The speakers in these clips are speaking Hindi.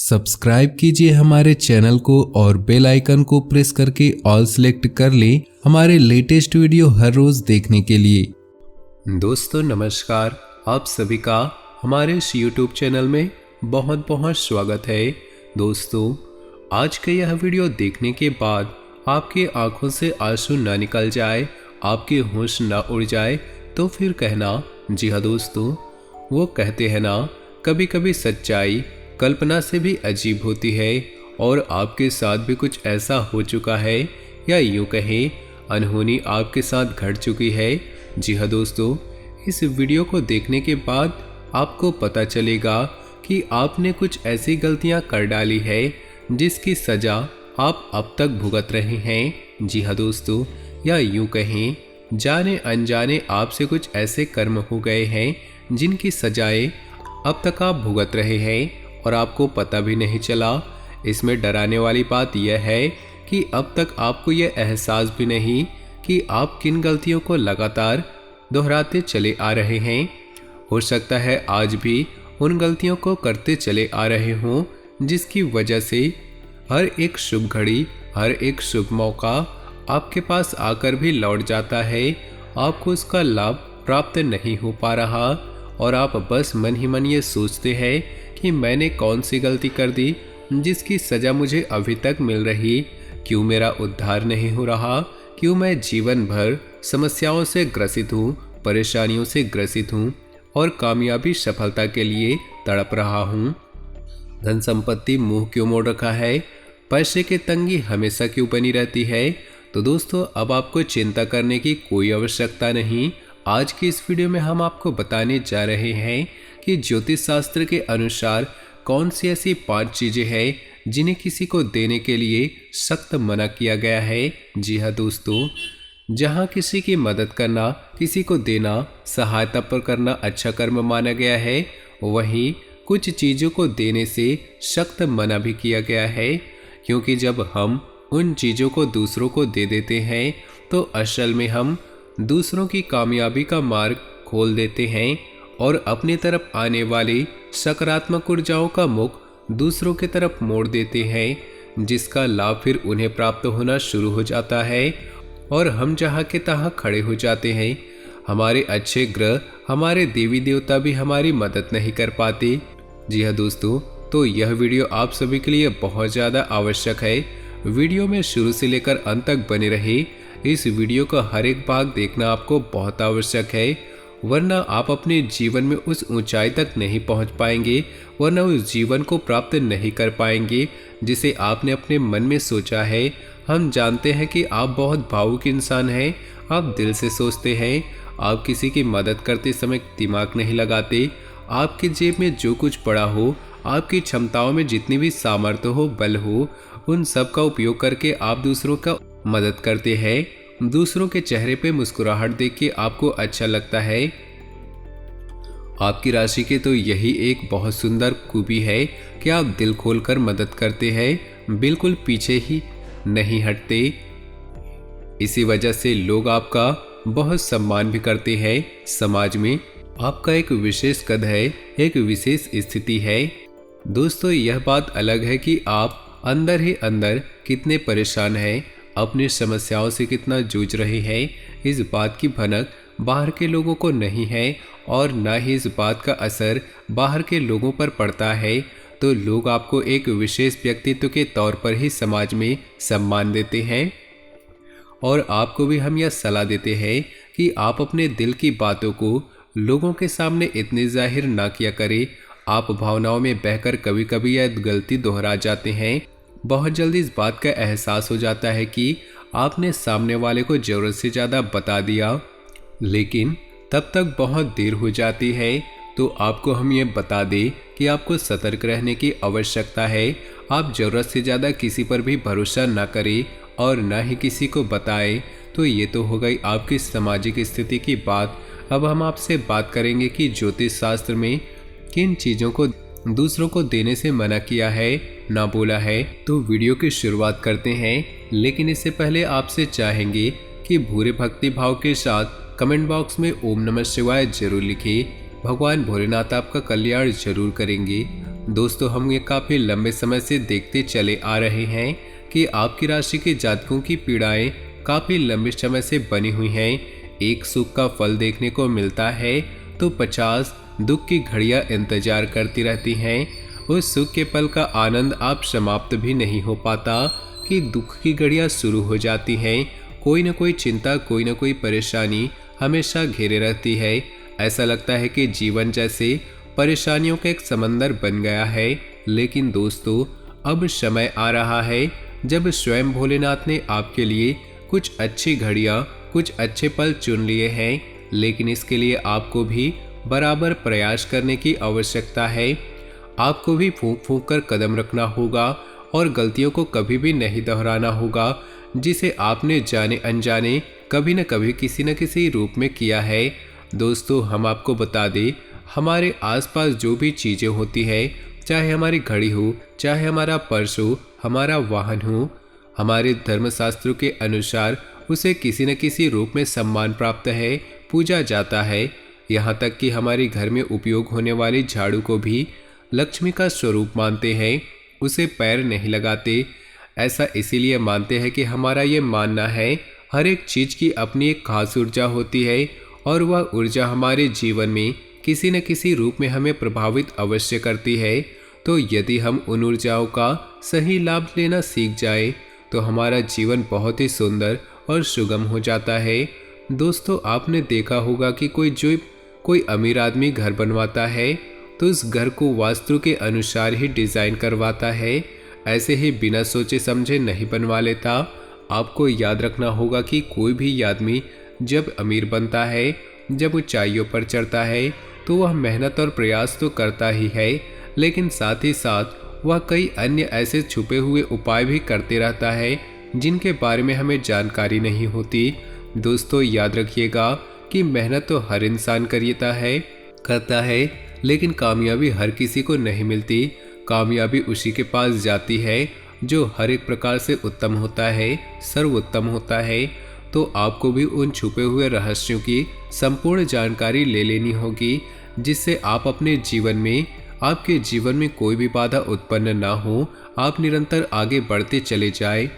सब्सक्राइब कीजिए हमारे चैनल को और बेल आइकन को प्रेस करके ऑल सेलेक्ट कर लें हमारे लेटेस्ट वीडियो हर रोज देखने के लिए। दोस्तों नमस्कार, आप सभी का हमारे इस YouTube चैनल में बहुत बहुत स्वागत है। दोस्तों आज का यह वीडियो देखने के बाद आपकी आंखों से आंसू ना निकल जाए, आपके होश ना उड़ जाए तो फिर कहना। जी हाँ दोस्तों, वो कहते हैं ना, कभी कभी सच्चाई कल्पना से भी अजीब होती है और आपके साथ भी कुछ ऐसा हो चुका है या यूं कहें अनहोनी आपके साथ घट चुकी है। जी हाँ दोस्तों, इस वीडियो को देखने के बाद आपको पता चलेगा कि आपने कुछ ऐसी गलतियां कर डाली है जिसकी सज़ा आप अब तक भुगत रहे हैं। जी हाँ दोस्तों, या यूं कहें जाने अनजाने आपसे कुछ ऐसे कर्म हो गए हैं जिनकी सजाएं अब तक आप भुगत रहे हैं और आपको पता भी नहीं चला। इसमें डराने वाली बात यह है कि अब तक आपको यह एहसास भी नहीं कि आप किन गलतियों को लगातार दोहराते चले आ रहे हैं। हो सकता है आज भी उन गलतियों को करते चले आ रहे हों जिसकी वजह से हर एक शुभ घड़ी, हर एक शुभ मौका आपके पास आकर भी लौट जाता है। आपको उसका लाभ प्राप्त नहीं हो पा रहा और आप बस मन ही मन ये सोचते हैं कि मैंने कौन सी गलती कर दी जिसकी सज़ा मुझे अभी तक मिल रही। क्यों मेरा उद्धार नहीं हो रहा? क्यों मैं जीवन भर समस्याओं से ग्रसित हूँ, परेशानियों से ग्रसित हूँ और कामयाबी सफलता के लिए तड़प रहा हूँ? धन संपत्ति मुंह क्यों मोड़ रखा है? पैसे की तंगी हमेशा क्यों बनी रहती है? तो दोस्तों अब आपको चिंता करने की कोई आवश्यकता नहीं। आज की इस वीडियो में हम आपको बताने जा रहे हैं कि ज्योतिष शास्त्र के अनुसार कौन सी ऐसी 5 चीजें हैं जिन्हें किसी को देने के लिए सख्त मना किया गया है। जी हाँ दोस्तों, जहाँ किसी की मदद करना, किसी को देना, सहायता पर करना अच्छा कर्म माना गया है, वहीं कुछ चीज़ों को देने से सख्त मना भी किया गया है। क्योंकि जब हम उन चीज़ों को दूसरों को दे देते हैं तो असल में हम दूसरों की कामयाबी का मार्ग खोल देते हैं और अपनी तरफ आने वाली सकारात्मक ऊर्जाओं का मुख दूसरों की तरफ मोड़ देते हैं, जिसका लाभ फिर उन्हें प्राप्त होना शुरू हो जाता है और हम जहाँ के तहाँ खड़े हो जाते हैं। हमारे अच्छे ग्रह, हमारे देवी देवता भी हमारी मदद नहीं कर पाते। जी हाँ दोस्तों, तो यह वीडियो आप सभी के लिए बहुत ज़्यादा आवश्यक है। वीडियो में शुरू से लेकर अंत तक बने रहे। इस वीडियो का हर एक भाग देखना आपको बहुत आवश्यक है, वरना आप अपने जीवन में उस ऊंचाई तक नहीं पहुंच पाएंगे, वरना उस जीवन को प्राप्त नहीं कर पाएंगे जिसे आपने अपने मन में सोचा है। हम जानते हैं कि आप बहुत भावुक इंसान हैं, आप दिल से सोचते हैं, आप किसी की मदद करते समय दिमाग नहीं लगाते। आपकी जेब में जो कुछ पड़ा हो, आपकी क्षमताओं में जितनी भी सामर्थ्य हो, बल हो, उन सब का उपयोग करके आप दूसरों का मदद करते हैं। दूसरों के चेहरे पे मुस्कुराहट देख के आपको अच्छा लगता है। आपकी राशि के तो यही एक बहुत सुंदर खूबी है कि आप दिल खोलकर मदद करते हैं, बिल्कुल पीछे ही नहीं हटते। इसी वजह से लोग आपका बहुत सम्मान भी करते हैं। समाज में आपका एक विशेष कद है, एक विशेष स्थिति है। दोस्तों यह बात अलग है कि आप अंदर ही अंदर कितने परेशान हैं, अपनी समस्याओं से कितना जूझ रहे हैं। इस बात की भनक बाहर के लोगों को नहीं है और न ही इस बात का असर बाहर के लोगों पर पड़ता है। तो लोग आपको एक विशेष व्यक्तित्व के तौर पर ही समाज में सम्मान देते हैं और आपको भी हम यह सलाह देते हैं कि आप अपने दिल की बातों को लोगों के सामने इतनी जाहिर ना किया करें। आप भावनाओं में बहकर कभी कभी यह गलती दोहरा जाते हैं। बहुत जल्दी इस बात का एहसास हो जाता है कि आपने सामने वाले को ज़रूरत से ज़्यादा बता दिया, लेकिन तब तक बहुत देर हो जाती है। तो आपको हम ये बता दें कि आपको सतर्क रहने की आवश्यकता है। आप ज़रूरत से ज़्यादा किसी पर भी भरोसा ना करें और ना ही किसी को बताएं। तो ये तो हो गई आपकी सामाजिक स्थिति की बात। अब हम आपसे बात करेंगे कि ज्योतिष शास्त्र में किन चीज़ों को दूसरों को देने से मना किया है, ना बोला है। तो वीडियो की शुरुआत करते हैं, लेकिन इससे पहले आपसे चाहेंगे कि पूरे भक्ति भाव के साथ कमेंट बॉक्स में ओम नमः शिवाय जरूर लिखें। भगवान भोलेनाथ आपका कल्याण जरूर करेंगे। दोस्तों हम ये काफ़ी लंबे समय से देखते चले आ रहे हैं कि आपकी राशि के जातकों की पीड़ाएं काफ़ी लंबे समय से बनी हुई हैं। एक सुख का फल देखने को मिलता है तो 50 दुख की घड़ियां इंतजार करती रहती हैं। उस सुख के पल का आनंद आप समाप्त भी नहीं हो पाता कि दुख की घड़ियां शुरू हो जाती हैं। कोई न कोई चिंता, कोई न कोई परेशानी हमेशा घेरे रहती है। ऐसा लगता है कि जीवन जैसे परेशानियों का एक समंदर बन गया है। लेकिन दोस्तों अब समय आ रहा है जब स्वयं भोलेनाथ ने आपके लिए कुछ अच्छी घड़ियां, कुछ अच्छे पल चुन लिए हैं। लेकिन इसके लिए आपको भी बराबर प्रयास करने की आवश्यकता है। आपको भी फूंक फूंक कर कदम रखना होगा और गलतियों को कभी भी नहीं दोहराना होगा जिसे आपने जाने अनजाने कभी न कभी किसी न किसी रूप में किया है। दोस्तों हम आपको बता दें, हमारे आसपास जो भी चीज़ें होती है, चाहे हमारी घड़ी हो, चाहे हमारा पर्स हो, हमारा वाहन हो, हमारे धर्मशास्त्रों के अनुसार उसे किसी न किसी रूप में सम्मान प्राप्त है, पूजा जाता है। यहाँ तक कि हमारे घर में उपयोग होने वाली झाड़ू को भी लक्ष्मी का स्वरूप मानते हैं, उसे पैर नहीं लगाते। ऐसा इसीलिए मानते हैं कि हमारा ये मानना है हर एक चीज़ की अपनी एक खास ऊर्जा होती है और वह ऊर्जा हमारे जीवन में किसी न किसी रूप में हमें प्रभावित अवश्य करती है। तो यदि हम उन ऊर्जाओं का सही लाभ लेना सीख जाए तो हमारा जीवन बहुत ही सुंदर और सुगम हो जाता है। दोस्तों आपने देखा होगा कि कोई अमीर आदमी घर बनवाता है तो उस घर को वास्तु के अनुसार ही डिज़ाइन करवाता है, ऐसे ही बिना सोचे समझे नहीं बनवा लेता। आपको याद रखना होगा कि कोई भी आदमी जब अमीर बनता है, जब ऊंचाइयों पर चढ़ता है तो वह मेहनत और प्रयास तो करता ही है, लेकिन साथ ही साथ वह कई अन्य ऐसे छुपे हुए उपाय भी करते रहता है जिनके बारे में हमें जानकारी नहीं होती। दोस्तों याद रखिएगा कि मेहनत तो हर इंसान करता है, लेकिन कामयाबी हर किसी को नहीं मिलती। कामयाबी उसी के पास जाती है जो हर एक प्रकार से उत्तम होता है, सर्वोत्तम होता है। तो आपको भी उन छुपे हुए रहस्यों की संपूर्ण जानकारी ले लेनी होगी जिससे आप अपने जीवन में, आपके जीवन में कोई भी बाधा उत्पन्न ना हो, आप निरंतर आगे बढ़ते चले जाएं।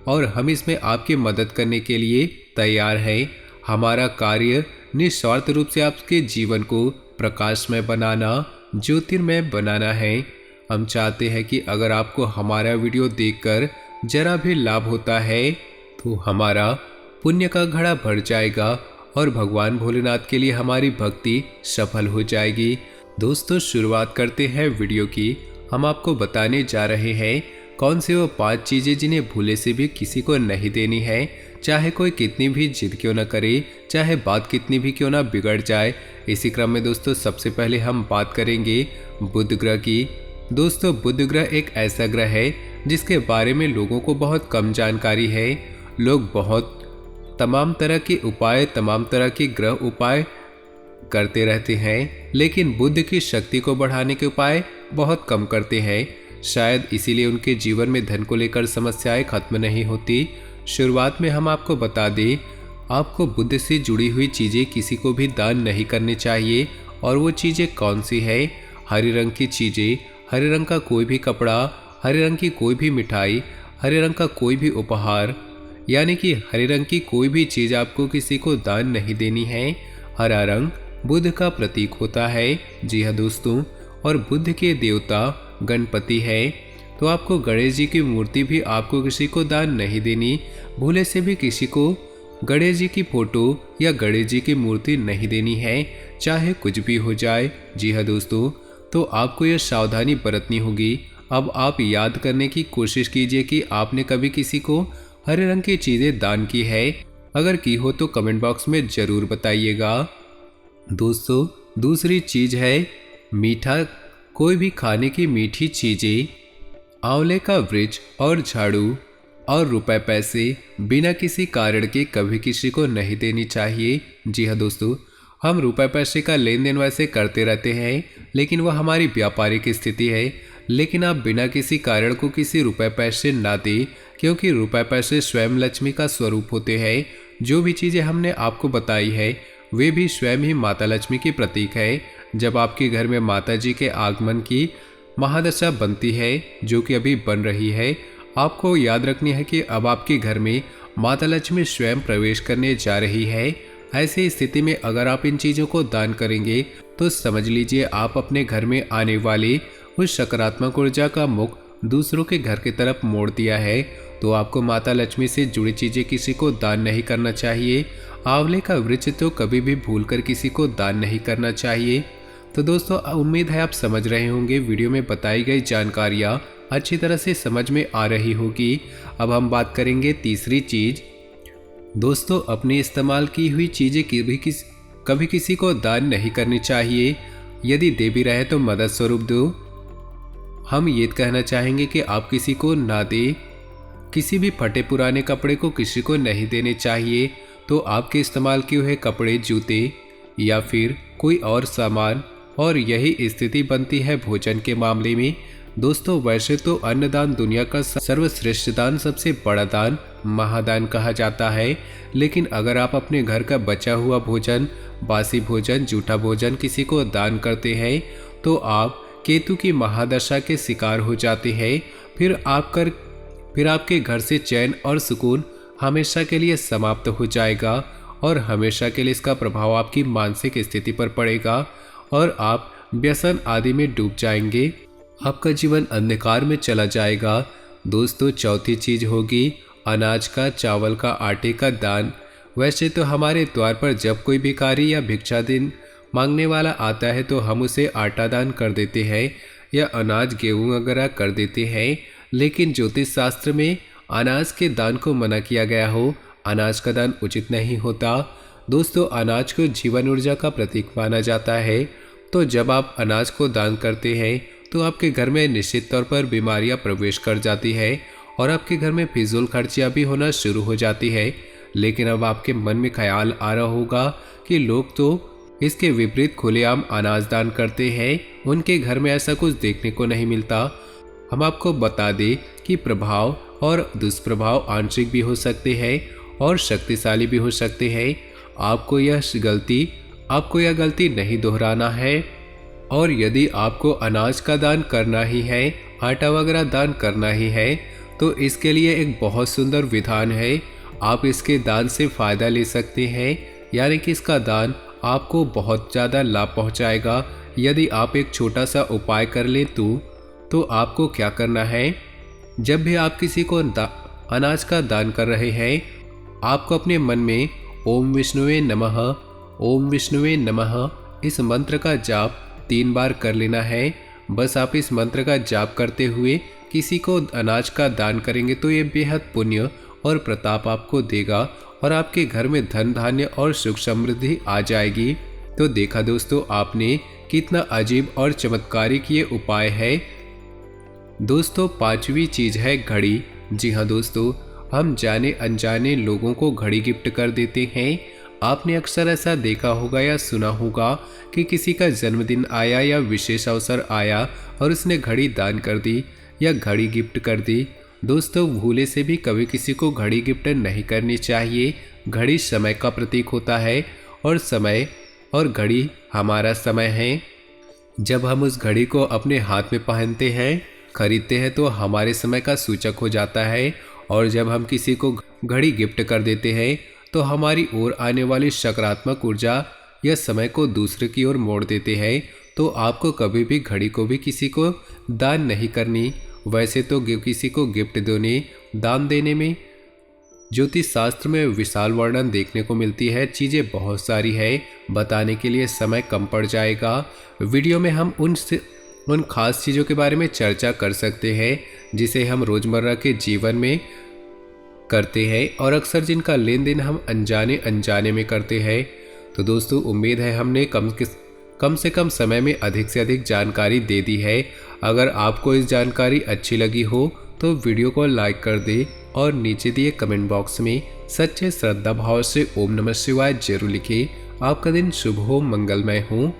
और हम इसमें आपकी मदद करने के लिए तैयार हैं। हमारा कार्य निस्वार्थ रूप से आपके जीवन को प्रकाशमय बनाना, ज्योतिर्मय बनाना है। हम चाहते हैं कि अगर आपको हमारा वीडियो देखकर जरा भी लाभ होता है तो हमारा पुण्य का घड़ा भर जाएगा और भगवान भोलेनाथ के लिए हमारी भक्ति सफल हो जाएगी। दोस्तों शुरुआत करते हैं वीडियो की। हम आपको बताने जा रहे हैं कौन से वो 5 चीज़ें जिन्हें भूले से भी किसी को नहीं देनी है, चाहे कोई कितनी भी जिद क्यों ना करे, चाहे बात कितनी भी क्यों ना बिगड़ जाए। इसी क्रम में दोस्तों सबसे पहले हम बात करेंगे बुध ग्रह की। दोस्तों बुध ग्रह एक ऐसा ग्रह है जिसके बारे में लोगों को बहुत कम जानकारी है। लोग बहुत तमाम तरह के उपाय, तमाम तरह के ग्रह उपाय करते रहते हैं, लेकिन बुध की शक्ति को बढ़ाने के उपाय बहुत कम करते हैं। शायद इसीलिए उनके जीवन में धन को लेकर समस्याएं खत्म नहीं होती। शुरुआत में हम आपको बता दें, आपको बुध से जुड़ी हुई चीज़ें किसी को भी दान नहीं करनी चाहिए। और वो चीज़ें कौन सी है? हरे रंग की चीज़ें, हरे रंग का कोई भी कपड़ा, हरे रंग की कोई भी मिठाई, हरे रंग का कोई भी उपहार, यानी कि हरे रंग की कोई भी चीज़ आपको किसी को दान नहीं देनी है। हरा रंग बुध का प्रतीक होता है। जी हाँ दोस्तों, और बुध के देवता गणपति है, तो आपको गणेश जी की मूर्ति भी आपको किसी को दान नहीं देनी। भूले से भी किसी को गणेश जी की फोटो या गणेश जी की मूर्ति नहीं देनी है, चाहे कुछ भी हो जाए। जी हाँ दोस्तों, तो आपको यह सावधानी बरतनी होगी। अब आप याद करने की कोशिश कीजिए कि आपने कभी किसी को हरे रंग की चीज़ें दान की है। अगर की हो तो कमेंट बॉक्स में ज़रूर बताइएगा। दोस्तों दूसरी चीज़ है मीठा, कोई भी खाने की मीठी चीज़ें, आंवले का वृक्ष और झाड़ू और रुपए पैसे बिना किसी कारण के कभी किसी को नहीं देनी चाहिए। जी हाँ दोस्तों, हम रुपए पैसे का लेन देन वैसे करते रहते हैं, लेकिन वह हमारी व्यापारिक स्थिति है। लेकिन आप बिना किसी कारण को किसी रुपए पैसे ना दें, क्योंकि रुपए पैसे स्वयं लक्ष्मी का स्वरूप होते हैं। जो भी चीज़ें हमने आपको बताई है वे भी स्वयं ही माता लक्ष्मी की प्रतीक है। जब आपके घर में माता जी के आगमन की महादशा बनती है जो कि अभी बन रही है, आपको याद रखनी है कि अब आपके घर में माता लक्ष्मी स्वयं प्रवेश करने जा रही है। ऐसी स्थिति में अगर आप इन चीज़ों को दान करेंगे तो समझ लीजिए आप अपने घर में आने वाले उस सकारात्मक ऊर्जा का मुख दूसरों के घर की तरफ मोड़ दिया है। तो आपको माता लक्ष्मी से जुड़ी चीज़ें किसी को दान नहीं करना चाहिए। आंवले का वृक्ष तो कभी भी भूलकर किसी को दान नहीं करना चाहिए। तो दोस्तों, उम्मीद है आप समझ रहे होंगे, वीडियो में बताई गई जानकारियाँ अच्छी तरह से समझ में आ रही होगी। अब हम बात करेंगे तीसरी चीज़। दोस्तों, अपनी इस्तेमाल की हुई चीज़ें कभी किसी को दान नहीं करनी चाहिए। यदि दे भी रहे तो मदद स्वरूप दो। हम ये कहना चाहेंगे कि आप किसी को ना दे। किसी भी फटे पुराने कपड़े को किसी को नहीं देने चाहिए। तो आपके इस्तेमाल किए हुए कपड़े, जूते या फिर कोई और सामान। और यही स्थिति बनती है भोजन के मामले में। दोस्तों, वैसे तो अन्नदान दुनिया का सर्वश्रेष्ठ दान, सबसे बड़ा दान महादान कहा जाता है। लेकिन अगर आप अपने घर का बचा हुआ भोजन, बासी भोजन, जूठा भोजन किसी को दान करते हैं तो आप केतु की महादशा के शिकार हो जाते हैं। फिर आपके घर से चैन और सुकून हमेशा के लिए समाप्त हो जाएगा और हमेशा के लिए इसका प्रभाव आपकी मानसिक स्थिति पर पड़ेगा और आप व्यसन आदि में डूब जाएंगे। आपका जीवन अंधकार में चला जाएगा। दोस्तों, चौथी चीज होगी अनाज का, चावल का, आटे का दान। वैसे तो हमारे द्वार पर जब कोई भिखारी या भिक्षा दिन मांगने वाला आता है तो हम उसे आटा दान कर देते हैं या अनाज, गेहूं वगैरह कर देते हैं। लेकिन ज्योतिष शास्त्र में अनाज के दान को मना किया गया हो। अनाज का दान उचित नहीं होता। दोस्तों, अनाज को जीवन ऊर्जा का प्रतीक माना जाता है। तो जब आप अनाज को दान करते हैं तो आपके घर में निश्चित तौर पर बीमारियां प्रवेश कर जाती है और आपके घर में फिजूल खर्चियाँ भी होना शुरू हो जाती है। लेकिन अब आपके मन में ख्याल आ रहा होगा कि लोग तो इसके विपरीत खुलेआम अनाज दान करते हैं, उनके घर में ऐसा कुछ देखने को नहीं मिलता। हम आपको बता दें कि प्रभाव और दुष्प्रभाव आंशिक भी हो सकते हैं और शक्तिशाली भी हो सकते हैं। आपको यह गलती नहीं दोहराना है। और यदि आपको अनाज का दान करना ही है, आटा वगैरह दान करना ही है, तो इसके लिए एक बहुत सुंदर विधान है। आप इसके दान से फ़ायदा ले सकते हैं, यानी कि इसका दान आपको बहुत ज़्यादा लाभ पहुंचाएगा। यदि आप एक छोटा सा उपाय कर लें तो आपको क्या करना है, जब भी आप किसी को अनाज का दान कर रहे हैं, आपको अपने मन में ओम विष्णुवे नमः, ओम विष्णुवे नमः इस मंत्र का जाप 3 बार कर लेना है। बस आप इस मंत्र का जाप करते हुए किसी को अनाज का दान करेंगे तो ये बेहद पुण्य और प्रताप आपको देगा और आपके घर में धन धान्य और सुख समृद्धि आ जाएगी। तो देखा दोस्तों, आपने कितना अजीब और चमत्कारिक ये उपाय है। दोस्तों, 5वीं चीज है घड़ी। जी हाँ दोस्तों, हम जाने अनजाने लोगों को घड़ी गिफ्ट कर देते हैं। आपने अक्सर ऐसा देखा होगा या सुना होगा कि किसी का जन्मदिन आया या विशेष अवसर आया और उसने घड़ी दान कर दी या घड़ी गिफ्ट कर दी। दोस्तों, भूले से भी कभी किसी को घड़ी गिफ्ट नहीं करनी चाहिए। घड़ी समय का प्रतीक होता है और समय और घड़ी हमारा समय है। जब हम उस घड़ी को अपने हाथ में पहनते हैं, खरीदते हैं, तो हमारे समय का सूचक हो जाता है। और जब हम किसी को घड़ी गिफ्ट कर देते हैं तो हमारी ओर आने वाली सकारात्मक ऊर्जा या समय को दूसरे की ओर मोड़ देते हैं। तो आपको कभी भी घड़ी को भी किसी को दान नहीं करनी। वैसे तो किसी को गिफ्ट देने, दान देने में ज्योतिष शास्त्र में विशाल वर्णन देखने को मिलती है। चीज़ें बहुत सारी है, बताने के लिए समय कम पड़ जाएगा। वीडियो में हम उन खास चीज़ों के बारे में चर्चा कर सकते हैं जिसे हम रोज़मर्रा के जीवन में करते हैं और अक्सर जिनका लेन देन हम अनजाने में करते हैं। तो दोस्तों, उम्मीद है हमने कम से कम समय में अधिक से अधिक जानकारी दे दी है। अगर आपको इस जानकारी अच्छी लगी हो तो वीडियो को लाइक कर दे और नीचे दिए कमेंट बॉक्स में सच्चे श्रद्धा भाव से ओम नमः शिवाय जरूर लिखें। आपका दिन शुभ हो, मंगलमय हो।